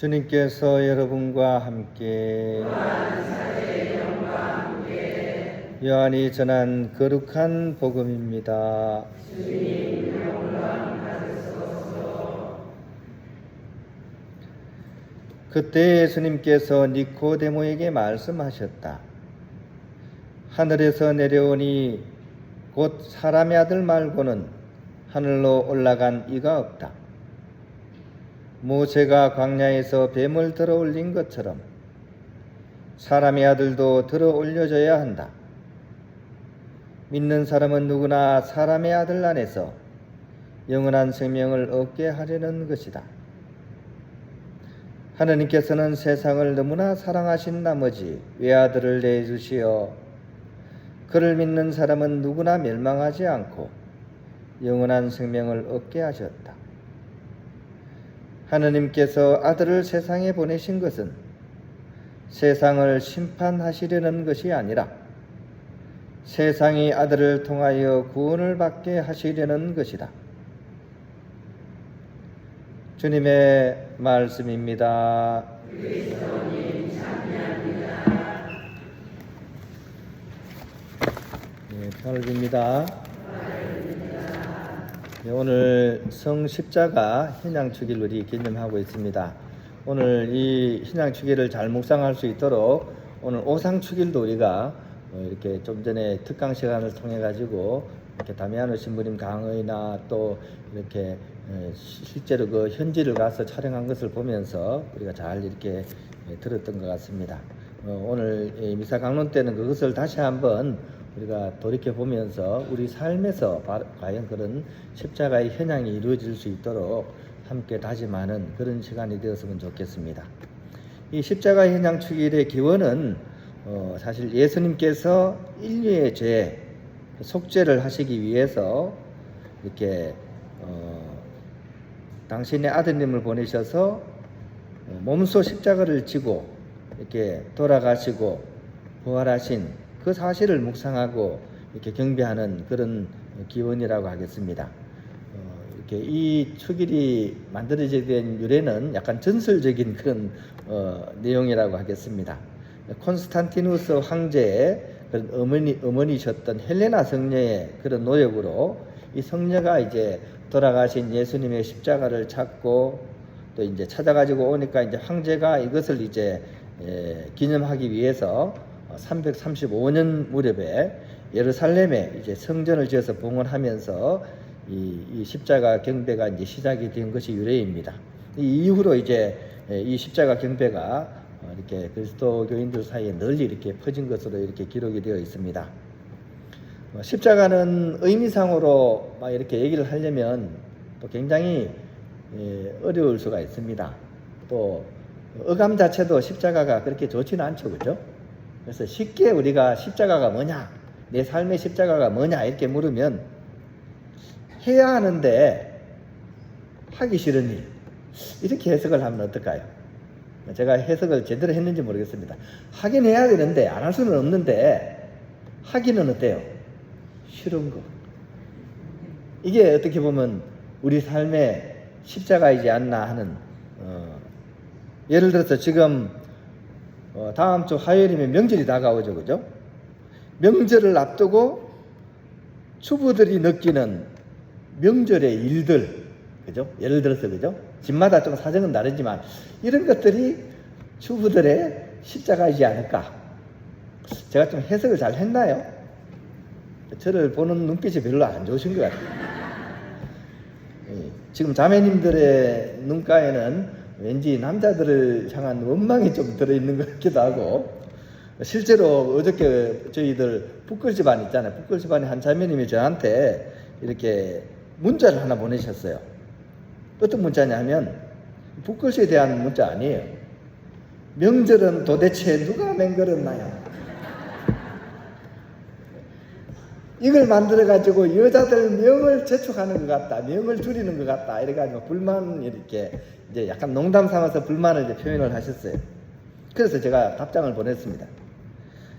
주님께서 여러분과 함께 요한이 전한 거룩한 복음입니다. 그때 예수님께서 니코데모에게 말씀하셨다. 하늘에서 내려오니 곧 사람의 아들 말고는 하늘로 올라간 이가 없다. 모세가 광야에서 뱀을 들어 올린 것처럼 사람의 아들도 들어 올려져야 한다. 믿는 사람은 누구나 사람의 아들 안에서 영원한 생명을 얻게 하려는 것이다. 하느님께서는 세상을 너무나 사랑하신 나머지 외아들을 내주시어 그를 믿는 사람은 누구나 멸망하지 않고 영원한 생명을 얻게 하셨다. 하느님께서 아들을 세상에 보내신 것은 세상을 심판하시려는 것이 아니라 세상이 아들을 통하여 구원을 받게 하시려는 것이다. 주님의 말씀입니다. 그리스도님 찬미합니다. 편을 빕니다. 오늘 성십자가 현양축일을 우리 기념하고 있습니다. 오늘 이 현양축일을 잘 묵상할 수 있도록 오늘 오상축일도 우리가 이렇게 좀 전에 특강 시간을 통해 가지고 이렇게 다미아노 신부님 강의나 또 이렇게 실제로 그 현지를 가서 촬영한 것을 보면서 우리가 잘 이렇게 들었던 것 같습니다. 오늘 미사 강론 때는 그것을 다시 한번 우리가 돌이켜 보면서 우리 삶에서 과연 그런 십자가의 현양이 이루어질 수 있도록 함께 다짐하는 그런 시간이 되었으면 좋겠습니다. 이 십자가 현양 축일의 기원은 사실 예수님께서 인류의 죄 속죄를 하시기 위해서 이렇게 당신의 아드님을 보내셔서 몸소 십자가를 지고 이렇게 돌아가시고 부활하신 그 사실을 묵상하고 이렇게 경배하는 그런 기원이라고 하겠습니다. 이렇게 이 축일이 만들어지게 된 유래는 약간 전설적인 그런 내용이라고 하겠습니다. 콘스탄티누스 황제의 그런 어머니셨던 헬레나 성녀의 그런 노력으로 이 성녀가 이제 돌아가신 예수님의 십자가를 찾고 또 이제 찾아가지고 오니까 이제 황제가 이것을 이제 기념하기 위해서 335년 무렵에 예루살렘에 이제 성전을 지어서 봉헌하면서 이 십자가 경배가 이제 시작이 된 것이 유래입니다. 이 이후로 이제 이 십자가 경배가 이렇게 그리스도교인들 사이에 널리 이렇게 퍼진 것으로 이렇게 기록이 되어 있습니다. 십자가는 의미상으로 막 이렇게 얘기를 하려면 또 굉장히 어려울 수가 있습니다. 또 어감 자체도 십자가가 그렇게 좋지는 않죠, 그죠? 그래서 쉽게 우리가 십자가가 뭐냐, 내 삶의 십자가가 뭐냐 이렇게 물으면 해야 하는데 하기 싫으니 이렇게 해석을 하면 어떨까요? 제가 해석을 제대로 했는지 모르겠습니다. 하긴 해야 되는데 안 할 수는 없는데 하기는 어때요? 싫은 거. 이게 어떻게 보면 우리 삶의 십자가이지 않나 하는 예를 들어서 지금 다음 주 화요일이면 명절이 다가오죠, 그죠? 명절을 앞두고 주부들이 느끼는 명절의 일들, 그죠? 예를 들어서, 그죠? 집마다 좀 사정은 다르지만 이런 것들이 주부들의 십자가이지 않을까? 제가 좀 해석을 잘 했나요? 저를 보는 눈빛이 별로 안 좋으신 것 같아요. 지금 자매님들의 눈가에는 왠지 남자들을 향한 원망이 좀 들어있는 것 같기도 하고, 실제로 어저께 저희들 북글집안 있잖아요. 북글집안의 한 자매님이 저한테 이렇게 문자를 하나 보내셨어요. 어떤 문자냐면 북글씨에 대한 문자 아니에요. 명절은 도대체 누가 맹글었나요? 이걸 만들어가지고 여자들 명을 재촉하는 것 같다, 명을 줄이는 것 같다, 이래가지고 불만 이렇게 이제 약간 농담 삼아서 불만을 이제 표현을 하셨어요. 그래서 제가 답장을 보냈습니다.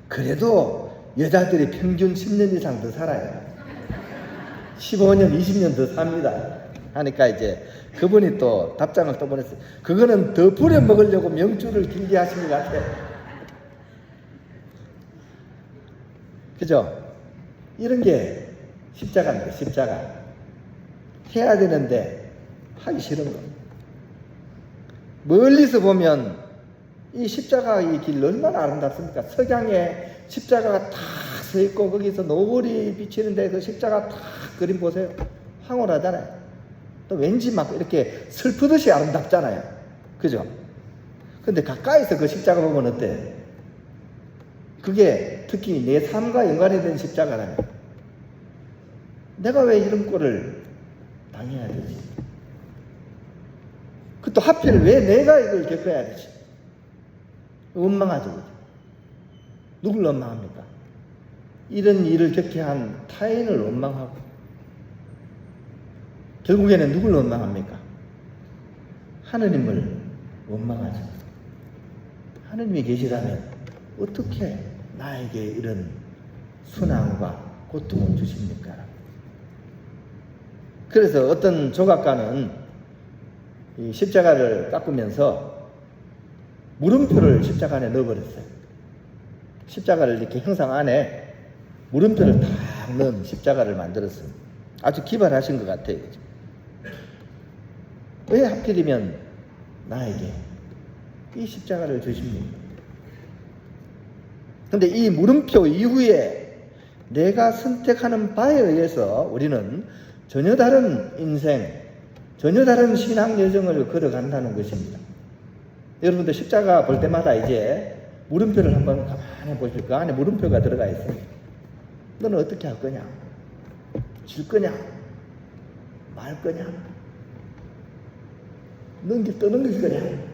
그래도 여자들이 평균 10년 이상 더 살아요. 15년, 20년 더 삽니다. 하니까 이제 그분이 또 답장을 또 보냈어요. 그거는 더 부려먹으려고 명주를 길게 하신 것 같아요. 그죠? 이런 게 십자가입니다. 십자가. 해야 되는데 하기 싫은 거. 멀리서 보면 이 십자가 이 길 얼마나 아름답습니까? 석양에 십자가가 탁 서 있고 거기서 노을이 비치는데 그 십자가 탁 그림 보세요. 황홀하잖아요. 또 왠지 막 이렇게 슬프듯이 아름답잖아요. 그죠? 근데 가까이서 그 십자가 보면 어때? 그게 특히 내 삶과 연관이 된 십자가라면 내가 왜 이런 꼴을 당해야 되지? 그 또 하필 왜 내가 이걸 겪어야 되지? 원망하죠. 누굴 원망합니까? 이런 일을 겪게 한 타인을 원망하고 결국에는 누굴 원망합니까? 하느님을 원망하죠. 하느님이 계시다면 어떻게 나에게 이런 순환과 고통을 주십니까? 그래서 어떤 조각가는 이 십자가를 깎으면서 물음표를 십자가 안에 넣어버렸어요. 십자가를 이렇게 형상 안에 물음표를 탁 넣은 십자가를 만들었어요. 아주 기발하신 것 같아요. 왜 하필이면 나에게 이 십자가를 주십니까? 근데 이 물음표 이후에 내가 선택하는 바에 의해서 우리는 전혀 다른 인생, 전혀 다른 신앙 여정을 걸어간다는 것입니다. 여러분들 십자가 볼 때마다 이제 물음표를 한번 가만히 보실 그 안에 물음표가 들어가 있습니다. 너는 어떻게 할 거냐? 질 거냐? 말 거냐? 떠넘길 거냐?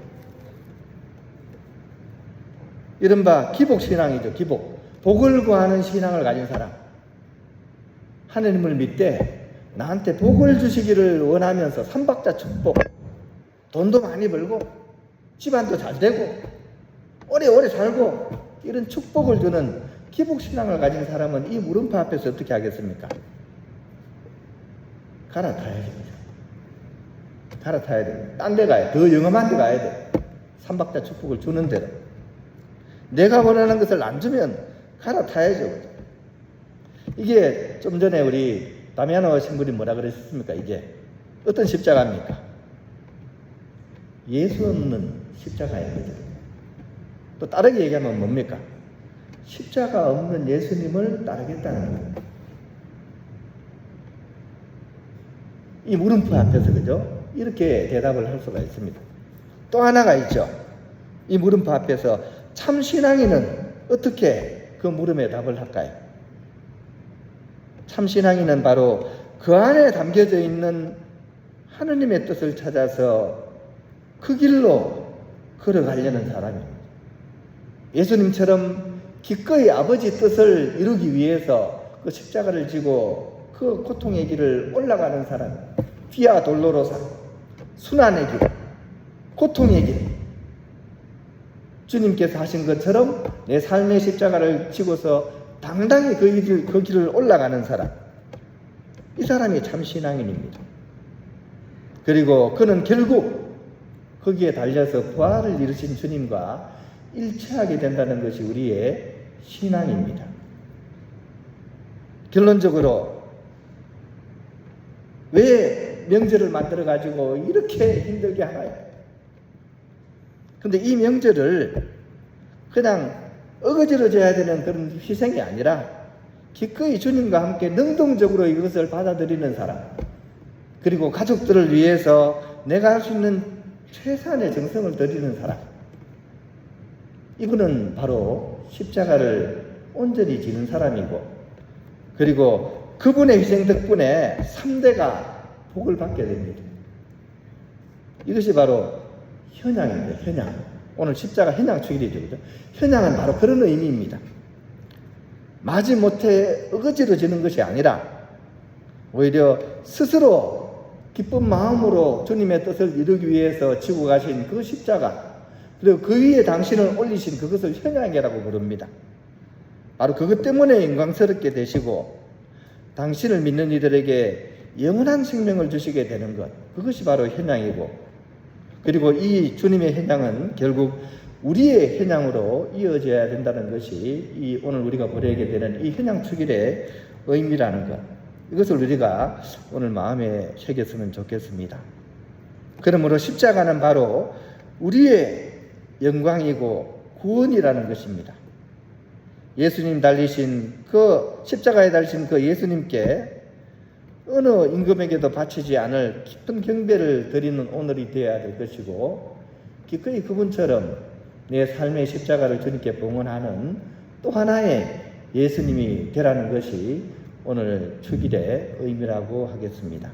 이른바 기복신앙이죠. 기복. 복을 구하는 신앙을 가진 사람. 하느님을 믿되 나한테 복을 주시기를 원하면서 삼박자 축복. 돈도 많이 벌고 집안도 잘 되고 오래오래 살고 이런 축복을 주는 기복신앙을 가진 사람은 이 물음표 앞에서 어떻게 하겠습니까? 갈아타야 됩니다. 갈아타야 됩니다. 딴 데 가야 돼. 더 영험한 데 가야 돼. 삼박자 축복을 주는 대로. 내가 원하는 것을 안 주면 갈아타야죠. 이게 좀 전에 우리 다미아노 신부님 뭐라 그러셨습니까? 이게 어떤 십자가입니까? 예수 없는 십자가예요. 또 다르게 얘기하면 뭡니까? 십자가 없는 예수님을 따르겠다는 거예요. 이 물음표 앞에서 그죠? 이렇게 대답을 할 수가 있습니다. 또 하나가 있죠. 이 물음표 앞에서 참 신앙인은 어떻게 그 물음에 답을 할까요? 참 신앙인은 바로 그 안에 담겨져 있는 하느님의 뜻을 찾아서 그 길로 걸어가려는 사람입니다. 예수님처럼 기꺼이 아버지 뜻을 이루기 위해서 그 십자가를 지고 그 고통의 길을 올라가는 사람, 비아 돌로로사, 순환의 길, 고통의 길, 주님께서 하신 것처럼 내 삶의 십자가를 지고서 당당히 그 길을 올라가는 사람, 이 사람이 참 신앙인입니다. 그리고 그는 결국 거기에 달려서 부활을 이루신 주님과 일치하게 된다는 것이 우리의 신앙입니다. 결론적으로 왜 명절을 만들어 가지고 이렇게 힘들게 하나요? 근데 이 명절을 그냥 어거지로 져야 되는 그런 희생이 아니라 기꺼이 주님과 함께 능동적으로 이것을 받아들이는 사람, 그리고 가족들을 위해서 내가 할 수 있는 최선의 정성을 드리는 사람, 이분은 바로 십자가를 온전히 지는 사람이고, 그리고 그분의 희생 덕분에 3대가 복을 받게 됩니다. 이것이 바로 현양입니다. 현양. 오늘 십자가 현양 주일이죠. 그죠? 현양은 바로 그런 의미입니다. 마지못해 어거지로 지는 것이 아니라 오히려 스스로 기쁜 마음으로 주님의 뜻을 이루기 위해서 지고 가신 그 십자가, 그리고 그 위에 당신을 올리신 그것을 현양이라고 부릅니다. 바로 그것 때문에 영광스럽게 되시고 당신을 믿는 이들에게 영원한 생명을 주시게 되는 것, 그것이 바로 현양이고, 그리고 이 주님의 현양은 결국 우리의 현양으로 이어져야 된다는 것이 이 오늘 우리가 보내게 되는 이 현양 축일의 의미라는 것, 이것을 우리가 오늘 마음에 새겼으면 좋겠습니다. 그러므로 십자가는 바로 우리의 영광이고 구원이라는 것입니다. 예수님 달리신 그 십자가에 달리신 그 예수님께 어느 임금에게도 바치지 않을 깊은 경배를 드리는 오늘이 되어야 될 것이고, 기꺼이 그분처럼 내 삶의 십자가를 주님께 봉헌하는 또 하나의 예수님이 되라는 것이 오늘 축일의 의미라고 하겠습니다.